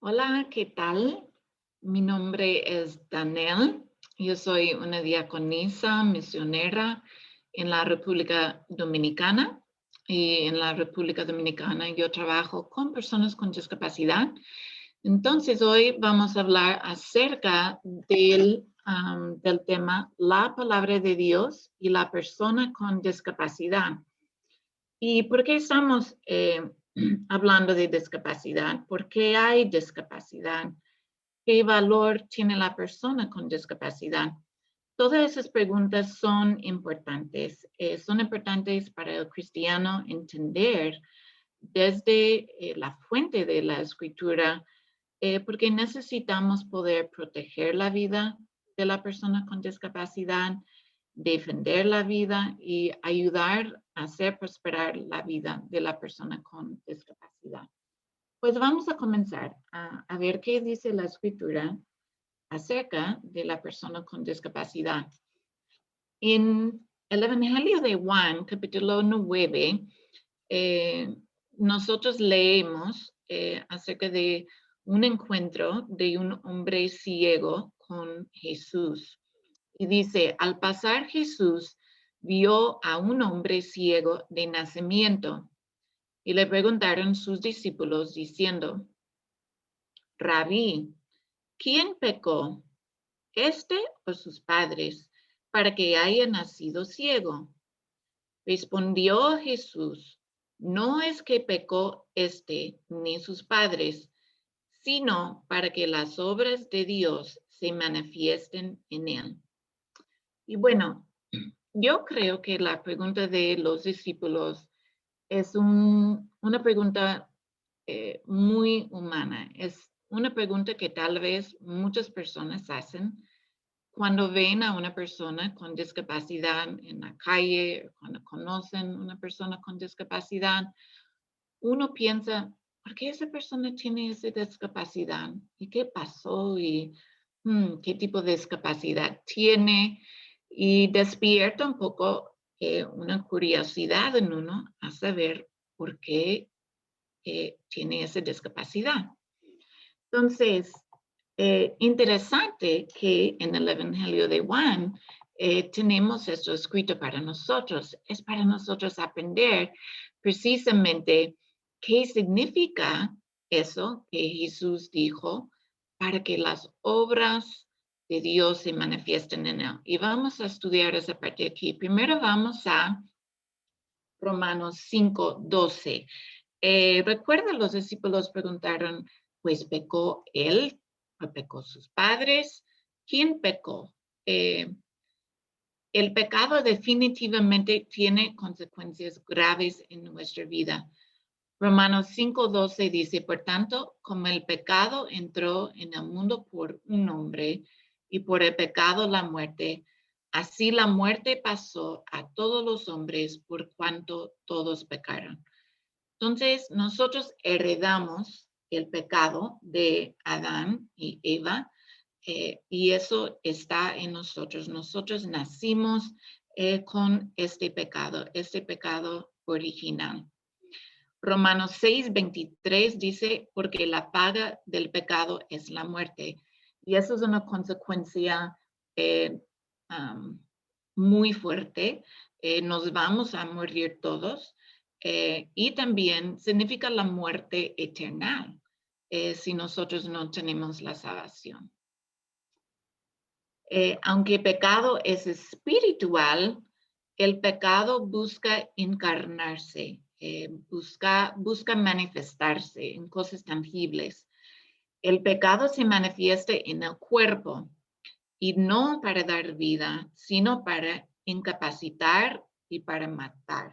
Hola, ¿qué tal? Mi nombre es Danel. Yo soy una diaconisa misionera en la República Dominicana. Y en la República Dominicana yo trabajo con personas con discapacidad. Entonces hoy vamos a hablar acerca del tema la palabra de Dios y la persona con discapacidad. ¿Y por qué estamos hablando de discapacidad? ¿Por qué hay discapacidad? ¿Qué valor tiene la persona con discapacidad? Todas esas preguntas son importantes para el cristiano entender desde la fuente de la escritura, porque necesitamos poder proteger la vida de la persona con discapacidad, defender la vida y ayudar a hacer prosperar la vida de la persona con discapacidad. Pues vamos a comenzar a ver qué dice la escritura acerca de la persona con discapacidad. En el Evangelio de Juan, capítulo 9, eh, nosotros leemos acerca de un encuentro de un hombre ciego con Jesús. Y dice, al pasar Jesús vio a un hombre ciego de nacimiento y le preguntaron sus discípulos diciendo, Rabí, ¿quién pecó, este o sus padres, para que haya nacido ciego? Respondió Jesús, no es que pecó este ni sus padres, sino para que las obras de Dios se manifiesten en él. Y bueno, yo creo que la pregunta de los discípulos es una pregunta muy humana. Es una pregunta que tal vez muchas personas hacen cuando ven a una persona con discapacidad en la calle, cuando conocen a una persona con discapacidad. Uno piensa, ¿por qué esa persona tiene esa discapacidad? ¿Y qué pasó? ¿Y qué tipo de discapacidad tiene? Y despierta un poco una curiosidad en uno a saber por qué tiene esa discapacidad. Entonces, interesante que en el Evangelio de Juan tenemos esto escrito para nosotros. Es para nosotros aprender precisamente qué significa eso que Jesús dijo para que las obras de Dios se manifiesten en él. Y vamos a estudiar esa parte aquí. Primero vamos a Romanos 5:12. Recuerda, los discípulos preguntaron, pues pecó él o pecó sus padres. ¿Quién pecó? El pecado definitivamente tiene consecuencias graves en nuestra vida. Romanos 5:12 dice, por tanto, como el pecado entró en el mundo por un hombre y por el pecado la muerte, así la muerte pasó a todos los hombres por cuanto todos pecaron. Entonces, nosotros heredamos el pecado de Adán y Eva, y eso está en nosotros. Nosotros nacimos con este pecado original. Romanos 6:23 dice, porque la paga del pecado es la muerte. Y eso es una consecuencia eh, um, muy fuerte. Nos vamos a morir todos. Y también significa la muerte eterna si nosotros no tenemos la salvación. Aunque pecado es espiritual, el pecado busca encarnarse, busca manifestarse en cosas tangibles. El pecado se manifiesta en el cuerpo y no para dar vida, sino para incapacitar y para matar.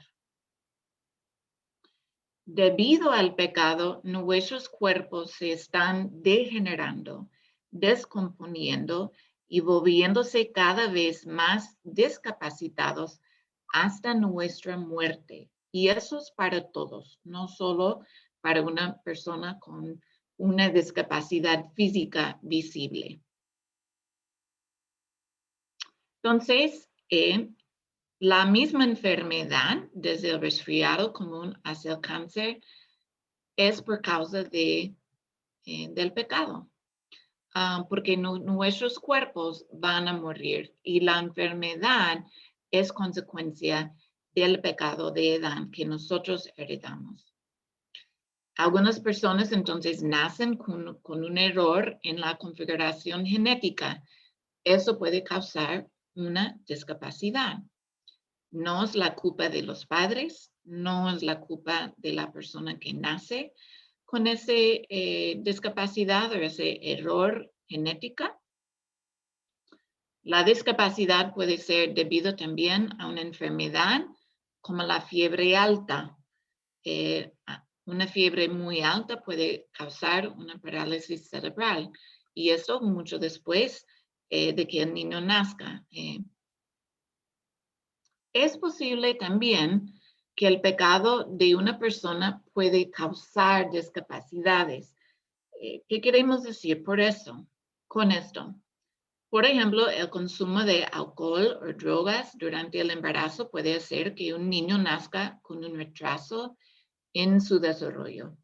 Debido al pecado, nuestros cuerpos se están degenerando, descomponiendo y volviéndose cada vez más discapacitados hasta nuestra muerte. Y eso es para todos, no solo para una persona con una discapacidad física visible. Entonces, la misma enfermedad, desde el resfriado común hasta el cáncer, es por causa de del pecado. Porque nuestros cuerpos van a morir y la enfermedad es consecuencia del pecado de Adán que nosotros heredamos. Algunas personas entonces nacen con un error en la configuración genética. Eso puede causar una discapacidad. No es la culpa de los padres, no es la culpa de la persona que nace con esa discapacidad o ese error genética. La discapacidad puede ser debido también a una enfermedad como la fiebre alta. Una fiebre muy alta puede causar una parálisis cerebral y eso mucho después de que el niño nazca. Es posible también que el pecado de una persona puede causar discapacidades. ¿Qué queremos decir por eso? Con esto. Por ejemplo, el consumo de alcohol o drogas durante el embarazo puede hacer que un niño nazca con un retraso en su desarrollo.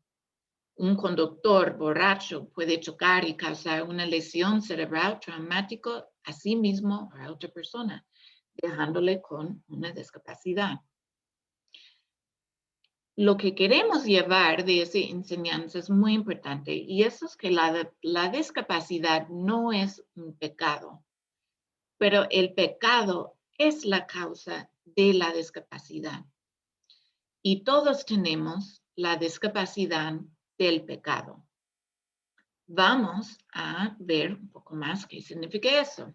Un conductor borracho puede chocar y causar una lesión cerebral traumática a sí mismo o a otra persona, dejándole con una discapacidad. Lo que queremos llevar de esa enseñanza es muy importante y eso es que la discapacidad no es un pecado, pero el pecado es la causa de la discapacidad. Y todos tenemos la discapacidad del pecado. Vamos a ver un poco más qué significa eso.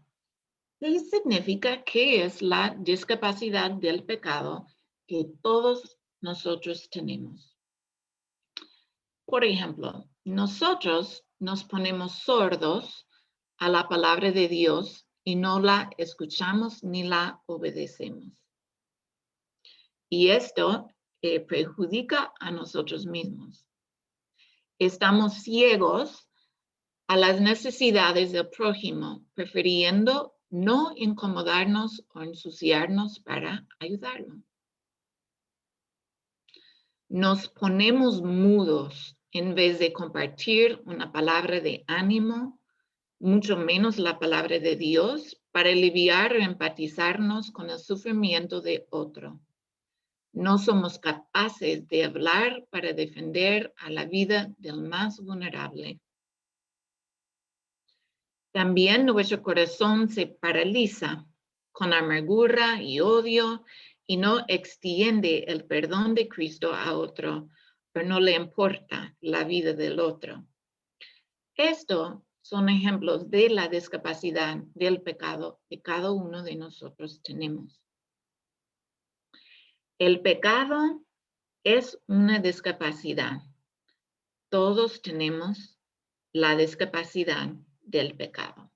¿Qué significa que es la discapacidad del pecado que todos nosotros tenemos? Por ejemplo, nosotros nos ponemos sordos a la palabra de Dios y no la escuchamos ni la obedecemos. Y esto perjudica a nosotros mismos. Estamos ciegos a las necesidades del prójimo, prefiriendo no incomodarnos o ensuciarnos para ayudarlo. Nos ponemos mudos en vez de compartir una palabra de ánimo, mucho menos la palabra de Dios, para aliviar o empatizarnos con el sufrimiento de otro. No somos capaces de hablar para defender a la vida del más vulnerable. También nuestro corazón se paraliza con amargura y odio y no extiende el perdón de Cristo a otro, pero no le importa la vida del otro. Estos son ejemplos de la discapacidad del pecado que cada uno de nosotros tenemos. El pecado es una discapacidad. Todos tenemos la discapacidad del pecado.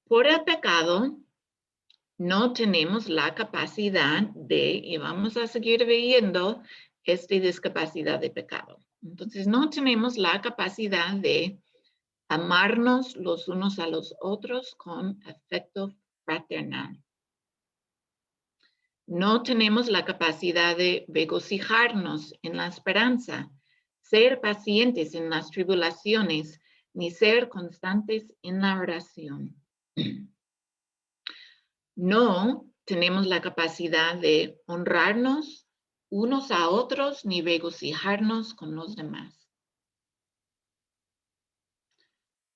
Por el pecado, no tenemos la capacidad de, y vamos a seguir viendo esta discapacidad de pecado. Entonces, no tenemos la capacidad de amarnos los unos a los otros con afecto fraternal. No tenemos la capacidad de regocijarnos en la esperanza, ser pacientes en las tribulaciones, ni ser constantes en la oración. No tenemos la capacidad de honrarnos unos a otros ni regocijarnos con los demás.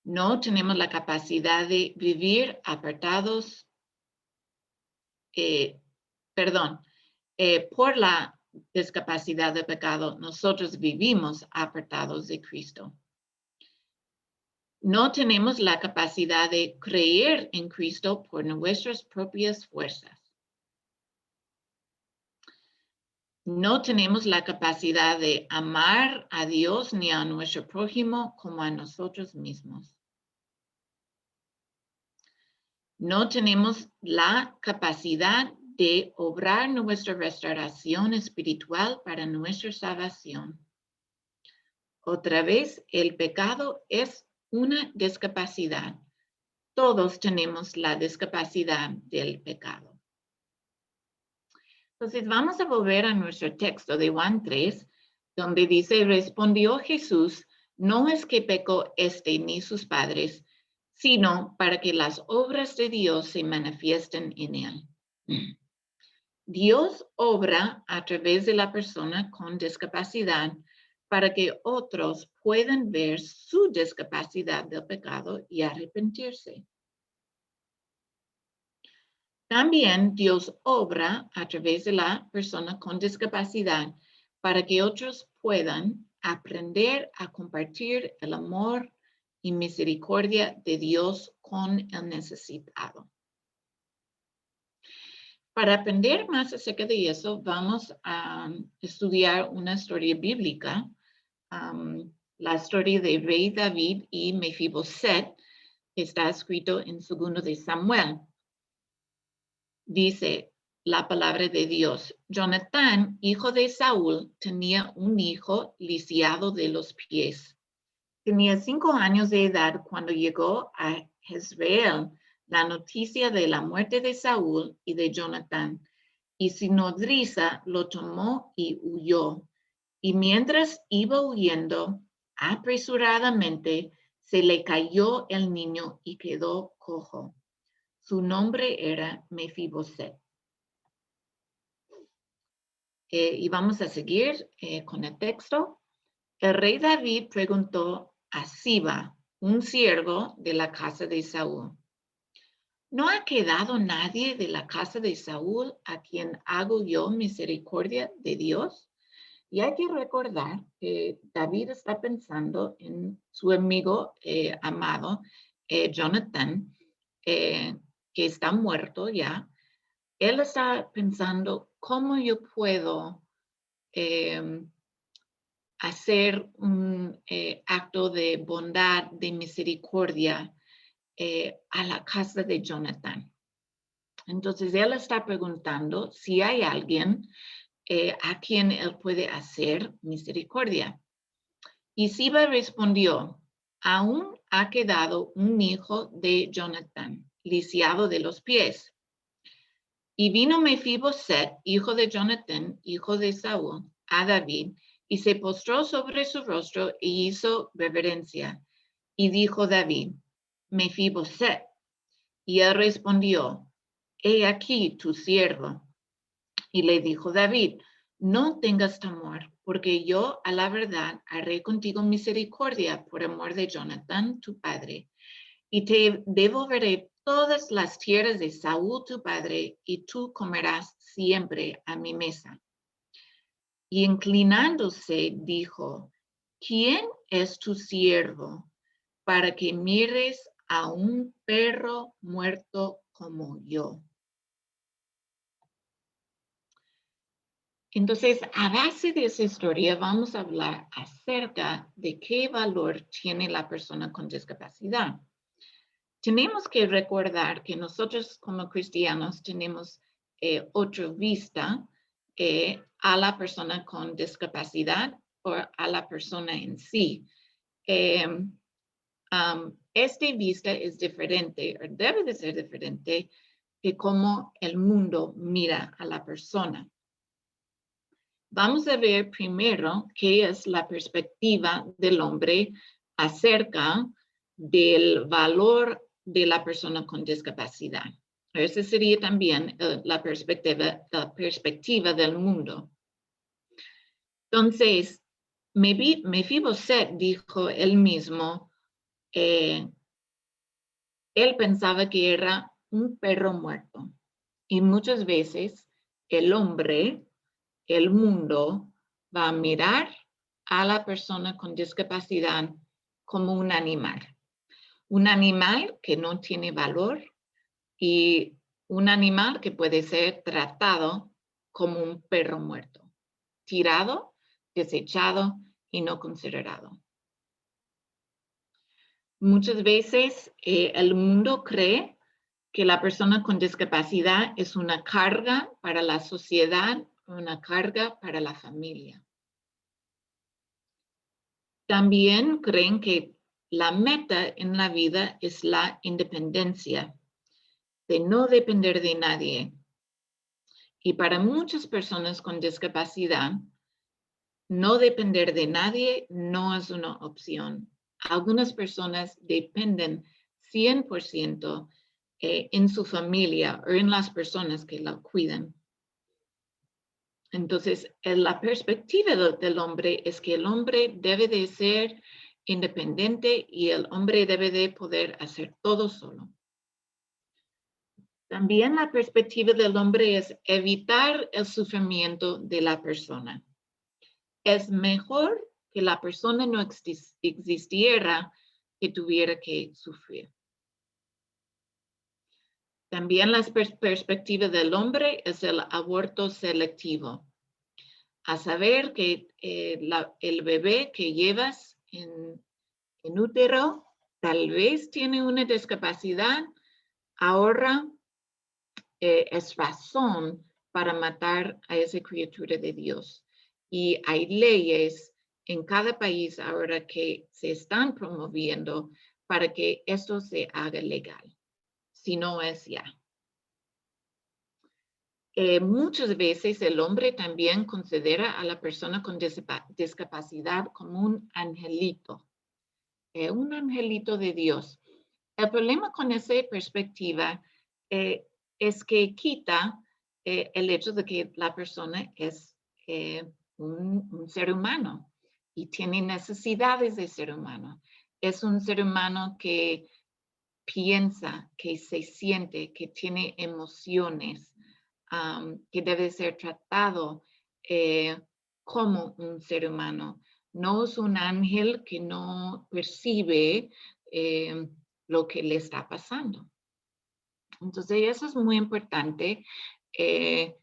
No tenemos la capacidad de vivir apartados, por la discapacidad de pecado, nosotros vivimos apartados de Cristo. No tenemos la capacidad de creer en Cristo por nuestras propias fuerzas. No tenemos la capacidad de amar a Dios ni a nuestro prójimo como a nosotros mismos. No tenemos la capacidad de obrar nuestra restauración espiritual para nuestra salvación. Otra vez, el pecado es una discapacidad. Todos tenemos la discapacidad del pecado. Entonces, vamos a volver a nuestro texto de Juan 3 donde dice, respondió Jesús, no es que pecó ni sus padres, sino para que las obras de Dios se manifiesten en él. Dios obra a través de la persona con discapacidad para que otros puedan ver su discapacidad del pecado y arrepentirse. También Dios obra a través de la persona con discapacidad para que otros puedan aprender a compartir el amor y misericordia de Dios con el necesitado. Para aprender más acerca de eso, vamos a estudiar una historia bíblica, la historia de Rey David y Mefiboset, que está escrito en 2 de Samuel. Dice la palabra de Dios, Jonatán, hijo de Saúl, tenía un hijo lisiado de los pies. Tenía 5 años de edad cuando llegó a Jezreel la noticia de la muerte de Saúl y de Jonatán, y su nodriza lo tomó y huyó. Y mientras iba huyendo, apresuradamente se le cayó el niño y quedó cojo. Su nombre era Mefiboset. Y vamos a seguir con el texto. El rey David preguntó a Siba, un siervo de la casa de Saúl, ¿no ha quedado nadie de la casa de Saúl a quien hago yo misericordia de Dios? Y hay que recordar que David está pensando en su amigo amado, Jonathan, que está muerto ya. Él está pensando, ¿cómo yo puedo hacer un acto de bondad, de misericordia a la casa de Jonathan? Entonces, él está preguntando si hay alguien a quien él puede hacer misericordia. Y Siba respondió, aún ha quedado un hijo de Jonathan, lisiado de los pies. Y vino Mefiboset, hijo de Jonathan, hijo de Saúl, a David, y se postró sobre su rostro y hizo reverencia. Y dijo David, Mefiboset. Y él respondió, he aquí tu siervo. Y le dijo David, no tengas temor, porque yo a la verdad haré contigo misericordia por amor de Jonathan, tu padre, y te devolveré todas las tierras de Saúl, tu padre, y tú comerás siempre a mi mesa. Y inclinándose, dijo, ¿quién es tu siervo para que mires a un perro muerto como yo? Entonces, a base de esa historia, vamos a hablar acerca de qué valor tiene la persona con discapacidad. Tenemos que recordar que nosotros como cristianos tenemos otra vista a la persona con discapacidad o a la persona en sí. Esta vista es diferente, o debe de ser diferente, que cómo el mundo mira a la persona. Vamos a ver primero qué es la perspectiva del hombre acerca del valor de la persona con discapacidad. Esa sería también la perspectiva del mundo. Entonces, Mefiboset dijo él mismo, él pensaba que era un perro muerto. Y muchas veces el hombre, el mundo, va a mirar a la persona con discapacidad como un animal que no tiene valor y un animal que puede ser tratado como un perro muerto, tirado, desechado y no considerado. Muchas veces el mundo cree que la persona con discapacidad es una carga para la sociedad, una carga para la familia. También creen que la meta en la vida es la independencia, de no depender de nadie. Y para muchas personas con discapacidad, no depender de nadie no es una opción. Algunas personas dependen 100% en su familia o en las personas que la cuidan. Entonces, la perspectiva del hombre es que el hombre debe de ser independiente y el hombre debe de poder hacer todo solo. También la perspectiva del hombre es evitar el sufrimiento de la persona. Es mejor que la persona no existiera que tuviera que sufrir. También la perspectiva del hombre es el aborto selectivo. A saber que el bebé que llevas en útero tal vez tiene una discapacidad, ahora es razón para matar a esa criatura de Dios. Y hay leyes en cada país ahora que se están promoviendo para que esto se haga legal, si no es ya. Muchas veces el hombre también considera a la persona con discapacidad como un angelito de Dios. El problema con esa perspectiva es que quita el hecho de que la persona es un ser humano y tiene necesidades de ser humano. Es un ser humano que piensa, que se siente, que tiene emociones, que debe ser tratado como un ser humano. No es un ángel que no percibe lo que le está pasando. Entonces, eso es muy importante que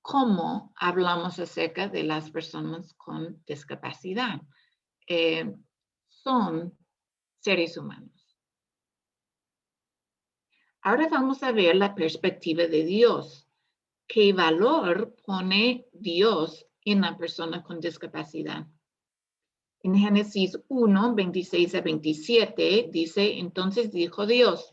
cómo hablamos acerca de las personas con discapacidad. Son seres humanos. Ahora vamos a ver la perspectiva de Dios. ¿Qué valor pone Dios en la persona con discapacidad? En Génesis 1, 26 a 27 dice, entonces dijo Dios,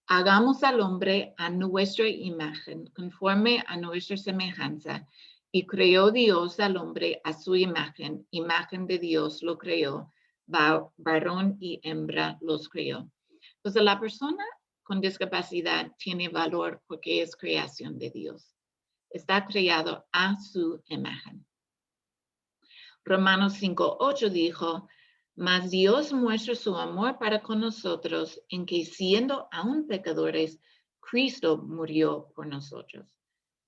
hagamos al hombre a nuestra imagen, conforme a nuestra semejanza. Y creó Dios al hombre a su imagen, imagen de Dios lo creó, varón y hembra los creó. Entonces la persona con discapacidad tiene valor porque es creación de Dios. Está creado a su imagen. Romanos 5:8 dijo, mas Dios muestra su amor para con nosotros en que siendo aún pecadores, Cristo murió por nosotros.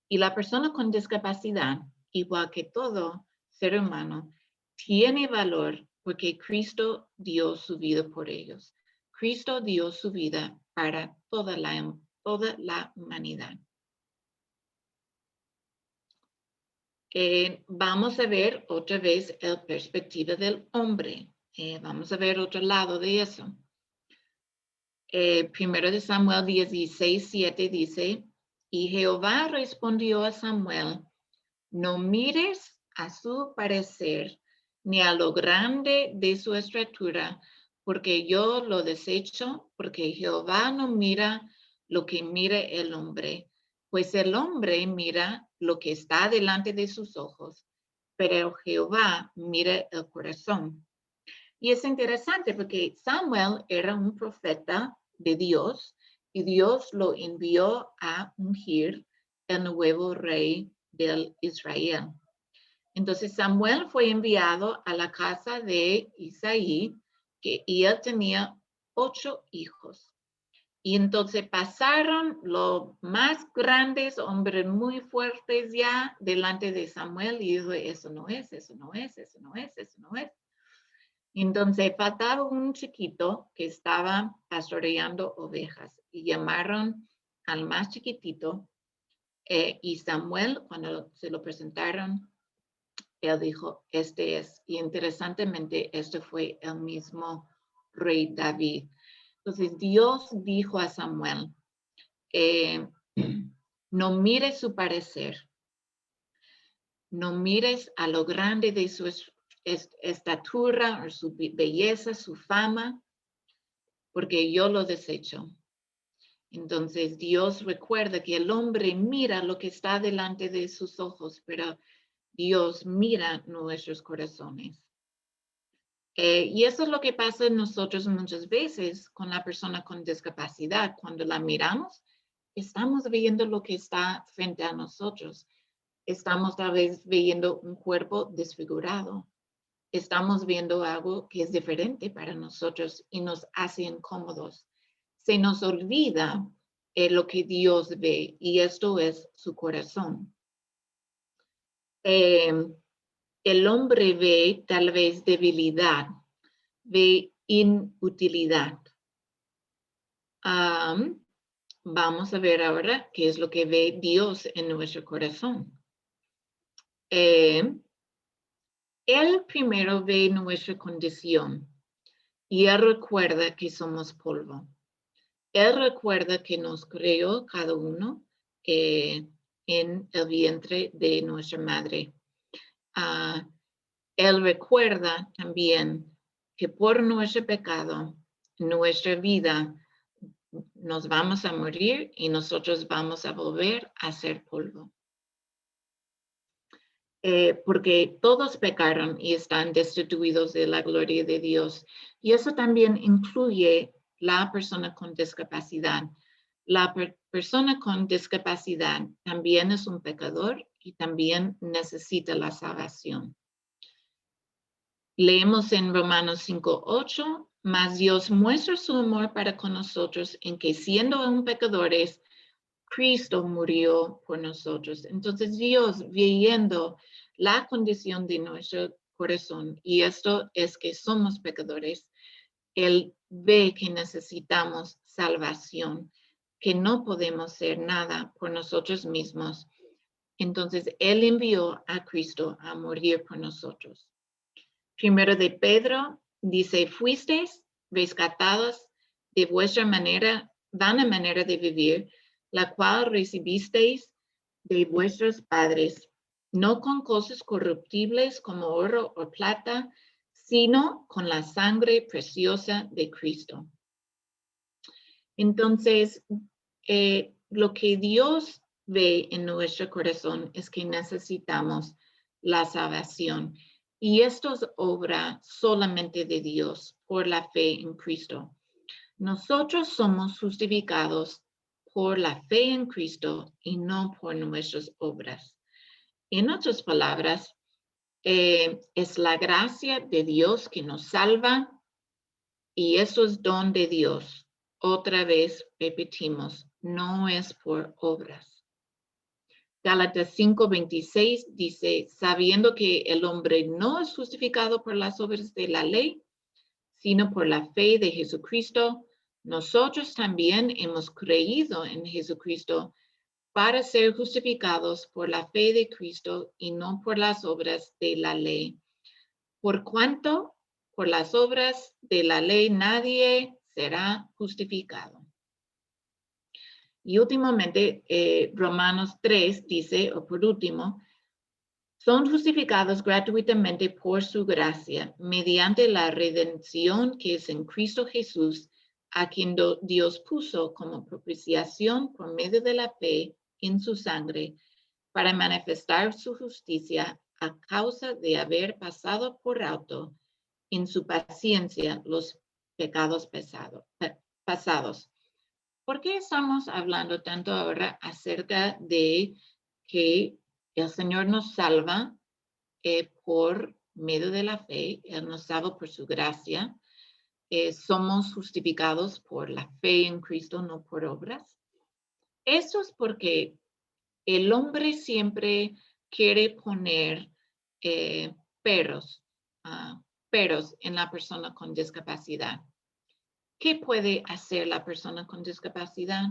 Y la persona con discapacidad, igual que todo ser humano, tiene valor porque Cristo dio su vida por ellos. Cristo dio su vida para toda la humanidad. Vamos a ver otra vez la perspectiva del hombre. Vamos a ver otro lado de eso. Primero de Samuel 16:7 dice, y Jehová respondió a Samuel, no mires a su parecer, ni a lo grande de su estatura, porque yo lo desecho, porque Jehová no mira lo que mira el hombre, pues el hombre mira lo que está delante de sus ojos, pero Jehová mira el corazón. Y es interesante porque Samuel era un profeta de Dios y Dios lo envió a ungir el nuevo rey del Israel. Entonces Samuel fue enviado a la casa de Isaí y él tenía 8 hijos. Y entonces pasaron los más grandes, hombres muy fuertes ya, delante de Samuel y dijo, eso no es, eso no es, eso no es, eso no es. Entonces faltaba un chiquito que estaba pastoreando ovejas y llamaron al más chiquitito y Samuel, cuando se lo presentaron, él dijo, este es, y interesantemente, este fue el mismo rey David. Entonces Dios dijo a Samuel, no mires su parecer, no mires a lo grande de su estatura o su belleza, su fama, porque yo lo desecho. Entonces Dios recuerda que el hombre mira lo que está delante de sus ojos, pero Dios mira nuestros corazones. Y eso es lo que pasa en nosotros muchas veces con la persona con discapacidad. Cuando la miramos, estamos viendo lo que está frente a nosotros. Estamos tal vez viendo un cuerpo desfigurado. Estamos viendo algo que es diferente para nosotros y nos hace incómodos. Se nos olvida lo que Dios ve y esto es su corazón. El hombre ve tal vez debilidad, ve inutilidad. Vamos a ver ahora qué es lo que ve Dios en nuestro corazón. Él primero ve nuestra condición y Él recuerda que somos polvo. Él recuerda que nos creó cada uno en el vientre de nuestra madre. Él recuerda también que por nuestro pecado, nuestra vida, nos vamos a morir y nosotros vamos a volver a ser polvo. Porque todos pecaron y están destituidos de la gloria de Dios. Y eso también incluye la persona con discapacidad. La persona con discapacidad también es un pecador y también necesita la salvación. Leemos en Romanos 5:8, mas Dios muestra su amor para con nosotros en que siendo aún pecadores, Cristo murió por nosotros. Entonces Dios, viendo la condición de nuestro corazón, y esto es que somos pecadores, Él ve que necesitamos salvación, que no podemos hacer nada por nosotros mismos. Entonces Él envió a Cristo a morir por nosotros. Primero de Pedro dice, fuisteis rescatados de vuestra vana manera de vivir, la cual recibisteis de vuestros padres, no con cosas corruptibles como oro o plata, sino con la sangre preciosa de Cristo. Entonces, lo que Dios ve en nuestro corazón es que necesitamos la salvación. Y esto es obra solamente de Dios por la fe en Cristo. Nosotros somos justificados por la fe en Cristo y no por nuestras obras. En otras palabras, es la gracia de Dios que nos salva y eso es don de Dios. Otra vez repetimos, no es por obras. Gálatas 5:26 dice, sabiendo que el hombre no es justificado por las obras de la ley, sino por la fe de Jesucristo, nosotros también hemos creído en Jesucristo para ser justificados por la fe de Cristo y no por las obras de la ley. Por cuanto por las obras de la ley nadie será justificado. Y últimamente, Romanos 3 dice, o por último, son justificados gratuitamente por su gracia, mediante la redención que es en Cristo Jesús, a quien Dios puso como propiciación por medio de la fe en su sangre, para manifestar su justicia a causa de haber pasado por alto en su paciencia los pecados pasados. ¿Por qué estamos hablando tanto ahora acerca de que el Señor nos salva por medio de la fe? Él nos salva por su gracia. Somos justificados por la fe en Cristo, no por obras. Eso es porque el hombre siempre quiere poner peros en la persona con discapacidad. ¿Qué puede hacer la persona con discapacidad?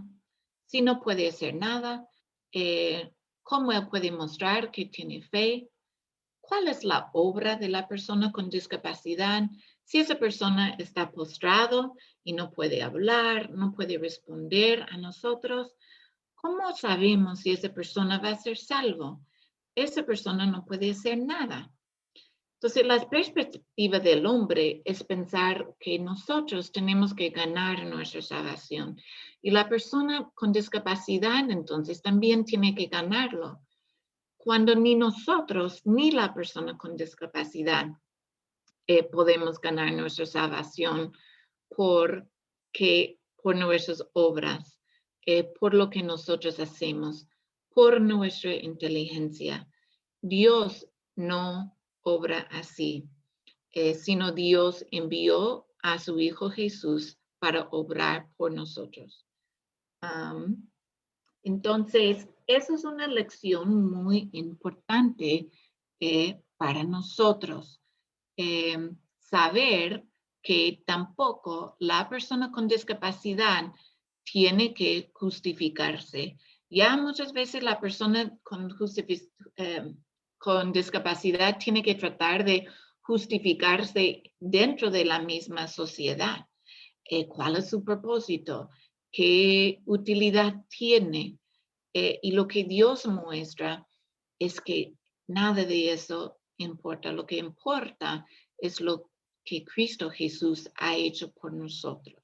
Si no puede hacer nada, ¿cómo él puede mostrar que tiene fe? ¿Cuál es la obra de la persona con discapacidad? Si esa persona está postrado y no puede hablar, no puede responder a nosotros, ¿cómo sabemos si esa persona va a ser salvo? Esa persona no puede hacer nada. Entonces, la perspectiva del hombre es pensar que nosotros tenemos que ganar nuestra salvación. Y la persona con discapacidad, entonces, también tiene que ganarlo. cuando ni nosotros ni la persona con discapacidad podemos ganar nuestra salvación por nuestras obras, por lo que nosotros hacemos, por nuestra inteligencia. Dios no obra así, sino Dios envió a su Hijo Jesús para obrar por nosotros. Entonces, eso es una lección muy importante para nosotros. Saber que tampoco la persona con discapacidad tiene que justificarse. Ya muchas veces la persona con discapacidad tiene que tratar de justificarse dentro de la misma sociedad. ¿Cuál es su propósito? ¿Qué utilidad tiene? Y lo que Dios muestra es que nada de eso importa. Lo que importa es lo que Cristo Jesús ha hecho por nosotros,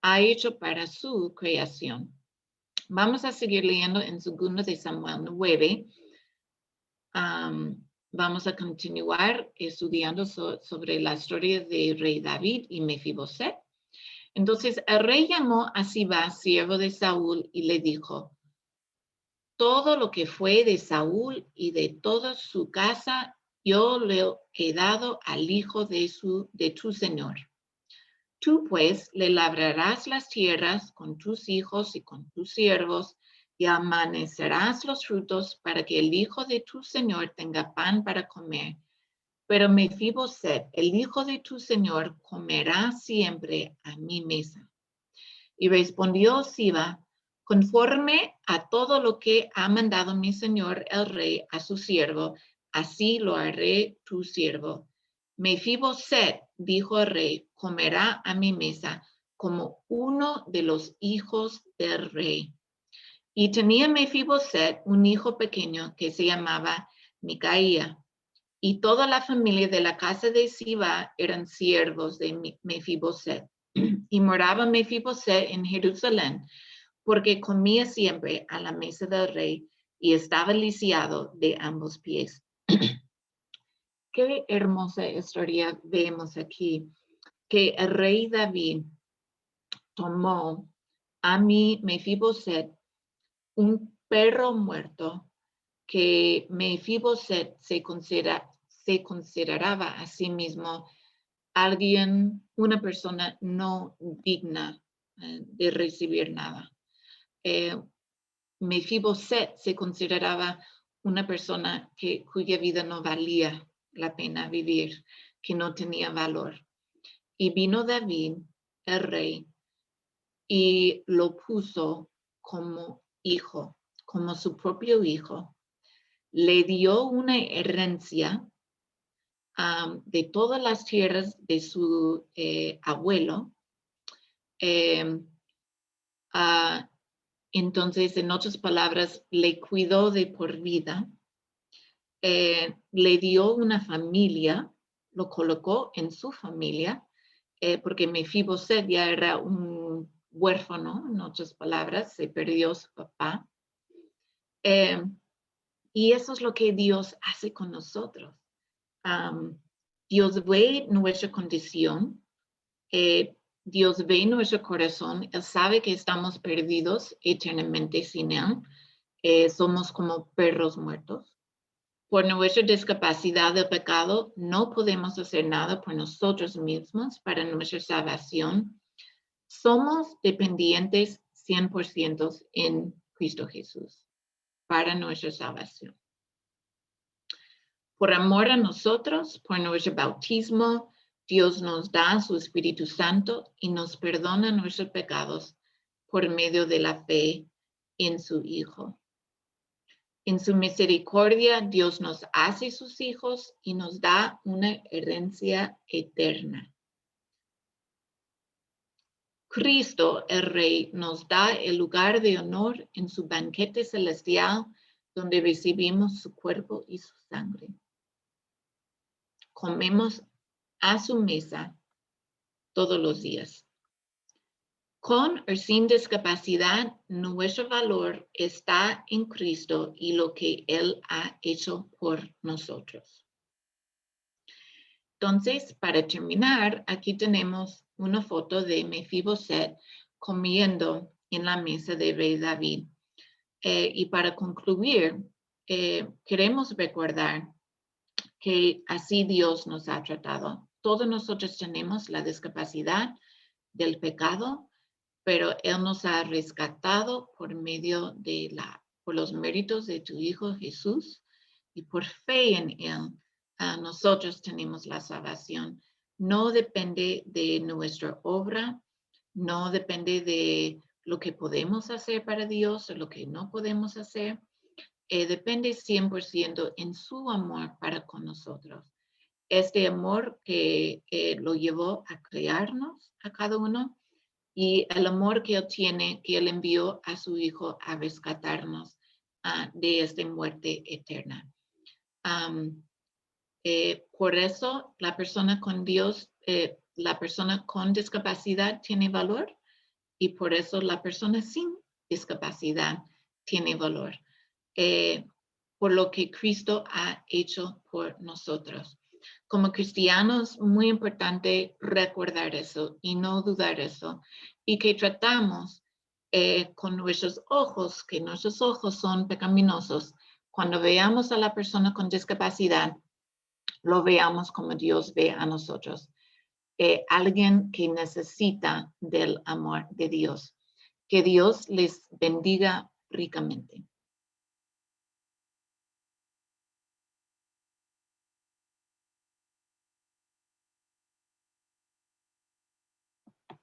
ha hecho para su creación. Vamos a seguir leyendo en 2 de Samuel 9. Vamos a continuar estudiando sobre la historia de rey David y Mefiboset. Entonces el rey llamó a Sibá, siervo de Saúl, y le dijo: todo lo que fue de Saúl y de toda su casa, yo le he dado al hijo de tu señor. Tú pues le labrarás las tierras con tus hijos y con tus siervos, y amanecerás los frutos para que el hijo de tu señor tenga pan para comer. Pero Mefiboset, el hijo de tu señor, comerá siempre a mi mesa. Y respondió Siba: conforme a todo lo que ha mandado mi señor el rey a su siervo, así lo haré tu siervo. Mefiboset, dijo el rey, comerá a mi mesa como uno de los hijos del rey. Y tenía Mefiboset un hijo pequeño que se llamaba Micaía. Y toda la familia de la casa de Siba eran siervos de Mefiboset. Y moraba Mefiboset en Jerusalén, porque comía siempre a la mesa del rey y estaba lisiado de ambos pies. Qué hermosa historia vemos aquí, que el rey David tomó a Mefiboset, un perro muerto, que Mefiboset se consideraba a sí mismo una persona no digna de recibir nada. Mefiboset se consideraba una persona cuya vida no valía la pena vivir, que no tenía valor. Y vino David, el rey, y lo puso como hijo, como su propio hijo. Le dio una herencia de todas las tierras de su abuelo. Entonces, en otras palabras, le cuidó de por vida. Le dio una familia, lo colocó en su familia, porque Mefiboset ya era un huérfano, en otras palabras, se perdió su papá. Y eso es lo que Dios hace con nosotros. Dios ve nuestra condición, Dios ve nuestro corazón, Él sabe que estamos perdidos eternamente sin Él. Somos como perros muertos. Por nuestra discapacidad del pecado, no podemos hacer nada por nosotros mismos para nuestra salvación. Somos dependientes 100% en Cristo Jesús para nuestra salvación. Por amor a nosotros, por nuestro bautismo, Dios nos da su Espíritu Santo y nos perdona nuestros pecados por medio de la fe en su Hijo. En su misericordia, Dios nos hace sus hijos y nos da una herencia eterna. Cristo, el Rey, nos da el lugar de honor en su banquete celestial, donde recibimos su cuerpo y su sangre. Comemos a su mesa todos los días. Con o sin discapacidad, nuestro valor está en Cristo y lo que Él ha hecho por nosotros. Entonces, para terminar, aquí tenemos una foto de Mefiboset comiendo en la mesa de Rey David. Y para concluir, queremos recordar que así Dios nos ha tratado. Todos nosotros tenemos la discapacidad del pecado, pero Él nos ha rescatado por medio de por los méritos de tu Hijo Jesús, y por fe en Él, nosotros tenemos la salvación. No depende de nuestra obra, no depende de lo que podemos hacer para Dios o lo que no podemos hacer. Depende 100% en su amor para con nosotros. Este amor que lo llevó a crearnos a cada uno, y el amor que Él tiene, que Él envió a su Hijo a rescatarnos de esta muerte eterna. Por eso la persona con Dios, la persona con discapacidad tiene valor, y por eso la persona sin discapacidad tiene valor. Por lo que Cristo ha hecho por nosotros. Como cristianos, muy importante recordar eso y no dudar eso, y que tratamos con nuestros ojos, que nuestros ojos son pecaminosos. Cuando veamos a la persona con discapacidad, lo veamos como Dios ve a nosotros. Alguien que necesita del amor de Dios. Que Dios les bendiga ricamente.